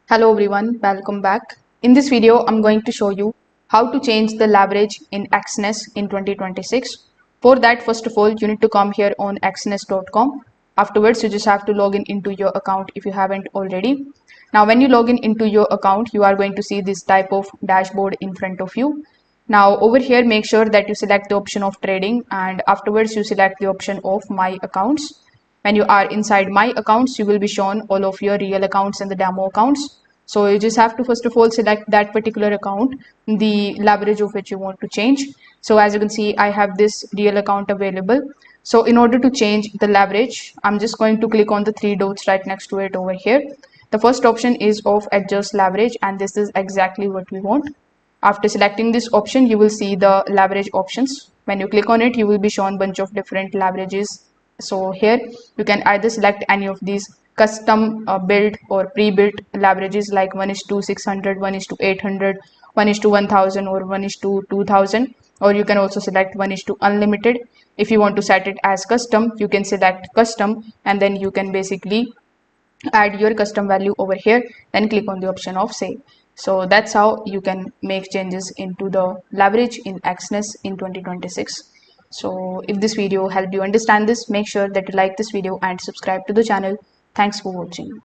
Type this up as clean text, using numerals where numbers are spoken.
Hello everyone, welcome back. In this video, I'm going to show you how to change the leverage in Exness in 2026. For that, first of all, you need to come here on exness.com. Afterwards, you just have to log in into your account if you haven't already. Now, when you log in into your account, you are going to see this type of dashboard in front of you. Now, over here, make sure that you select the option of trading, and afterwards you select the option of my accounts. When you are inside my accounts, you will be shown all of your real accounts and the demo accounts. So you just have to first of all select that particular account, the leverage of which you want to change. So as you can see, I have this real account available. So in order to change the leverage, I'm just going to click on the three dots right next to it over here. The first option is of adjust leverage, and this is exactly what we want. After selecting this option, you will see the leverage options. When you click on it, you will be shown a bunch of different leverages. So here you can either select any of these custom built or pre-built leverages, like 1:600, 1:800, 1:1000, or 1:2000, or you can also select 1:unlimited. If you want to set it as custom, you can select custom, and then you can basically add your custom value over here, then click on the option of save. So that's how you can make changes into the leverage in Exness in 2026. So if this video helped you understand this, make sure that you like this video and subscribe to the channel. Thanks for watching.